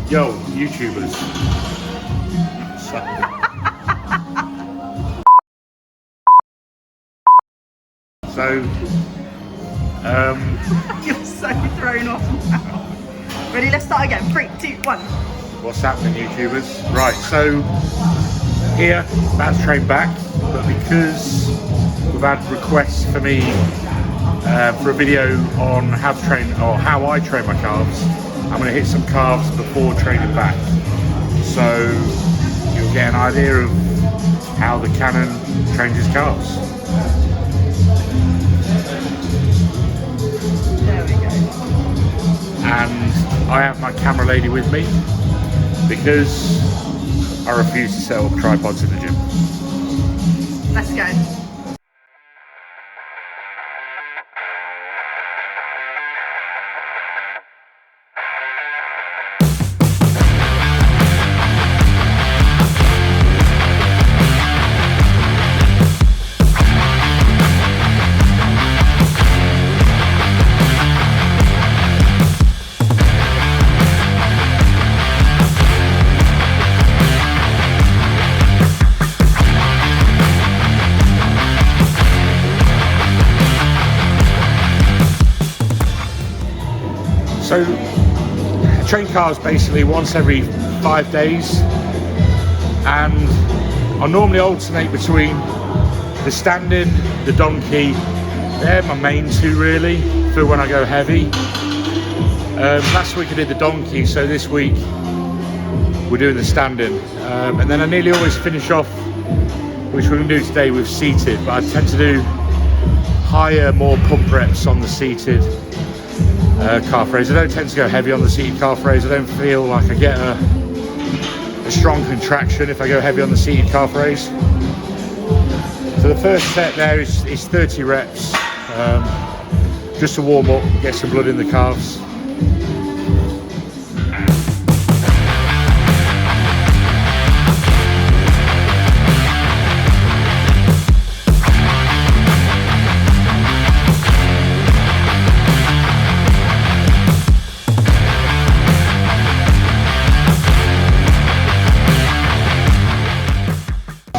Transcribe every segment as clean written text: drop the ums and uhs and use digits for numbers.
Yo, YouTubers. So, You're so thrown off now. Ready, let's start again. 3, 2, 1. what's happening, YouTubers? Right, so here, that's train back, but because we've had requests for me for a video on how to train, or how I train my calves, I'm going to hit some calves before training back. So you'll get an idea of how the Canon trains his calves. There we go. And I have my camera lady with me because I refuse to set up tripods in the gym. Let's go. So I train calves basically once every 5 days, and I normally alternate between the standing, the donkey. They're my main two really for when I go heavy. Last week I did the donkey, so this week we're doing the standing, and then I nearly always finish off, which we're going to do today, with seated, but I tend to do higher, more pump reps on the seated calf raise. I don't tend to go heavy on the seated calf raise. I don't feel like I get a strong contraction if I go heavy on the seated calf raise. So the first set there is 30 reps, just to warm up, get some blood in the calves.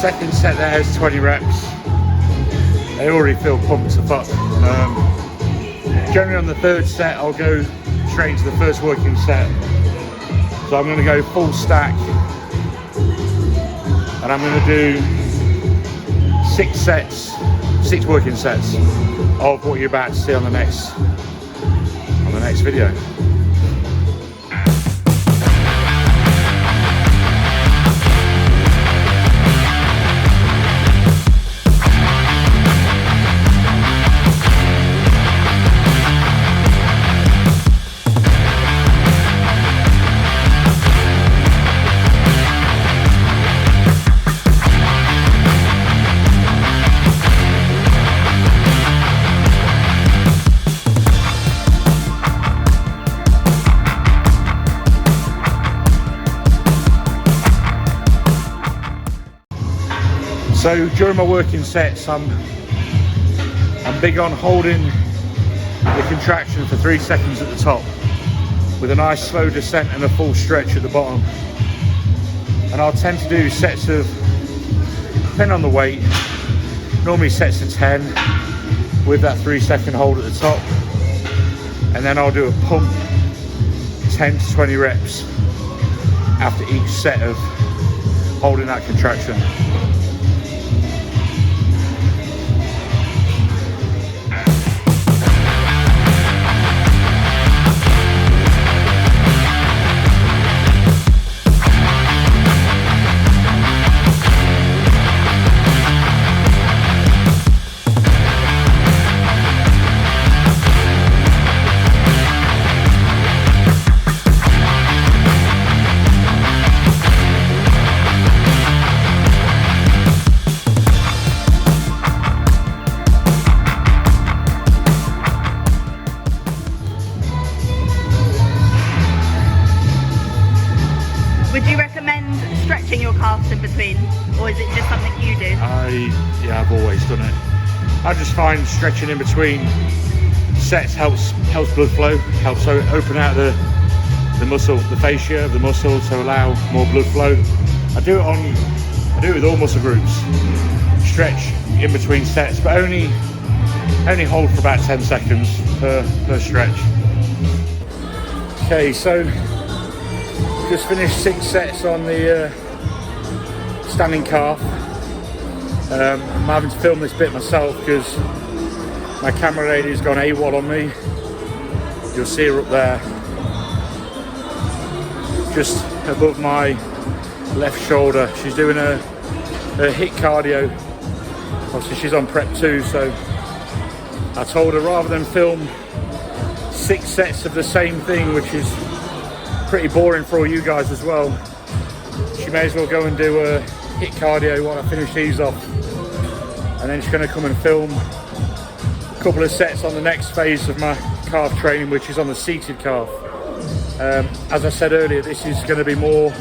Second set there is 20 reps. They already feel pumped to fuck. Generally on the third set I'll go straight into the first working set. So I'm going to go full stack, and I'm going to do 6 working sets of what you're about to see on the next video. So during my working sets, I'm big on holding the contraction for 3 seconds at the top, with a nice slow descent and a full stretch at the bottom. And I'll tend to do sets of, depending on the weight, normally sets of 10 with that 3 second hold at the top, and then I'll do a pump 10 to 20 reps after each set of holding that contraction. Would you recommend stretching your calves in between, or is it just something you do? Yeah, I've always done it. I just find stretching in between sets helps blood flow, helps open out the the muscle, the fascia of the muscle to allow more blood flow. I do it with all muscle groups. Stretch in between sets, but only hold for about 10 seconds per stretch. Okay, so just finished 6 sets on the standing calf. I'm having to film this bit myself because my camera lady's gone AWOL on me. You'll see her up there, just above my left shoulder. She's doing a HIIT cardio. Obviously she's on prep 2, so I told her rather than film 6 sets of the same thing, which is pretty boring for all you guys as well, she may as well go and do a HIIT cardio while I finish these off, and then she's going to come and film a couple of sets on the next phase of my calf training, which is on the seated calf. As I said earlier, this is going to be more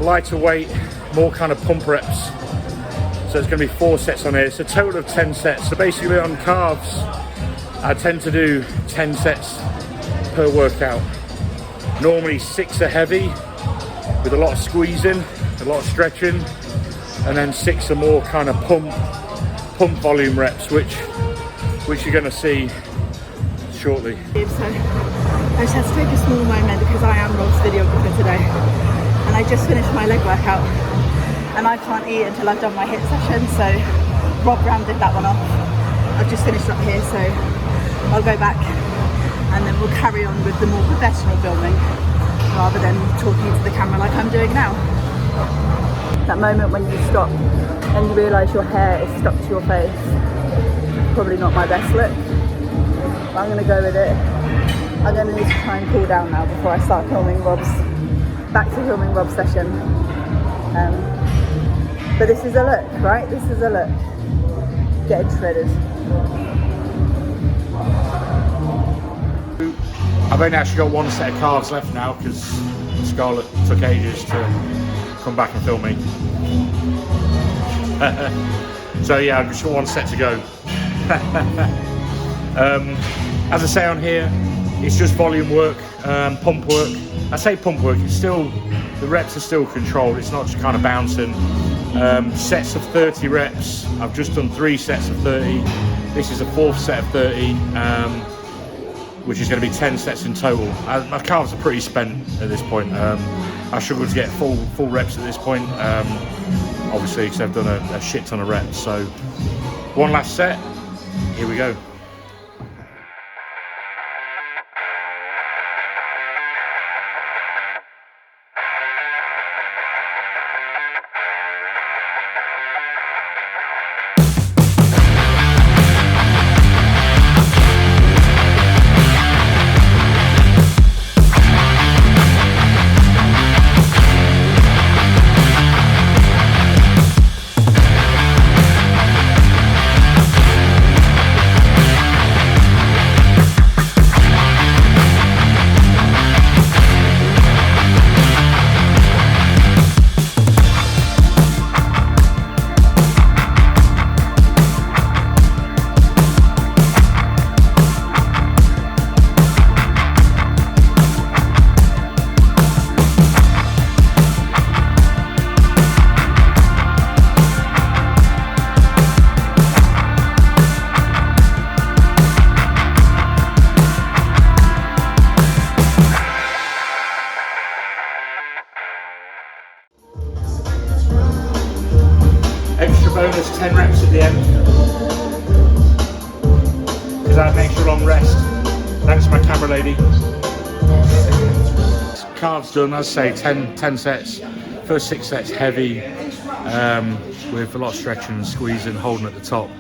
lighter weight, more kind of pump reps. So it's going to be 4 sets on here. It's a total of 10 sets. So basically on calves, I tend to do 10 sets per workout. Normally 6 are heavy with a lot of squeezing, a lot of stretching, and then 6 are more kind of pump volume reps, which you're going to see shortly. So I just had to take a small moment because I am Rob's videographer today, and I just finished my leg workout and I can't eat until I've done my HIIT session, so Rob rounded that one off. I've just finished up here, so I'll go back and then we'll carry on with the more professional filming rather than talking to the camera like I'm doing now. That moment when you stop and you realise your hair is stuck to your face, probably not my best look, but I'm going to go with it. I'm going to need to try and cool down now before I start filming back to filming Rob's session. But this is a look, right? This is a look. Getting shredded. I've only actually got 1 set of calves left now because Scarlett took ages to come back and film me. So yeah, I've just got 1 set to go. As I say on here, it's just volume work, pump work. I say pump work, it's still, the reps are still controlled, it's not just kind of bouncing. Sets of 30 reps, I've just done 3 sets of 30. This is a 4th set of 30, which is going to be 10 sets in total. My calves are pretty spent at this point. I struggle to get full reps at this point, obviously because I've done a shit ton of reps. So 1 last set, here we go. Extra bonus 10 reps at the end because I had an extra long rest. Thanks to my camera lady. Calves done, as I say, 10 sets. First 6 sets heavy, with a lot of stretching and squeezing, holding at the top.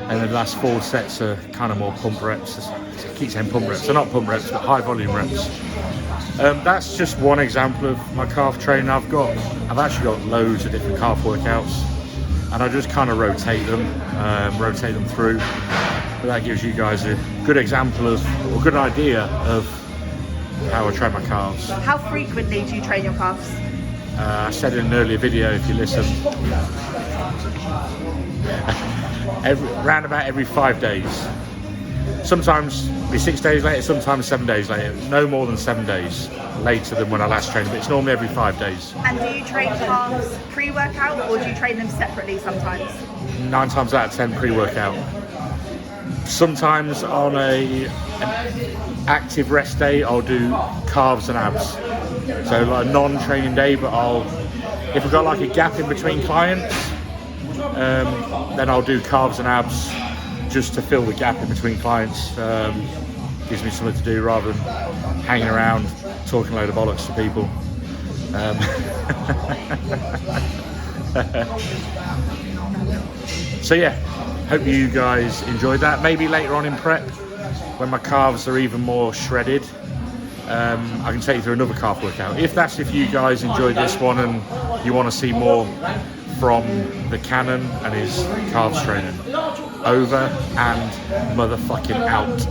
And the last 4 sets are kind of more pump reps. I keep saying pump reps, they're not pump reps, but high volume reps. That's just one example of my calf training. I've actually got loads of different calf workouts, and I just kind of rotate them through. But that gives you guys a good example of, or a good idea of how I train my calves. How frequently do you train your calves? I said in an earlier video, if you listen, around about every 5 days. Sometimes be 6 days later, sometimes 7 days later. No more than 7 days later than when I last trained, but it's normally every 5 days. And do you train calves pre-workout or do you train them separately sometimes? 9 times out of 10 pre-workout. Sometimes on an active rest day, I'll do calves and abs. So like a non-training day, but if I've got like a gap in between clients, then I'll do calves and abs just to fill the gap in between clients. Gives me something to do rather than hanging around talking a load of bollocks to people. So yeah, hope you guys enjoyed that. Maybe later on in prep, when my calves are even more shredded, I can take you through another calf workout. If you guys enjoyed this one and you want to see more from the Cannon and his calves training. Over and motherfucking out.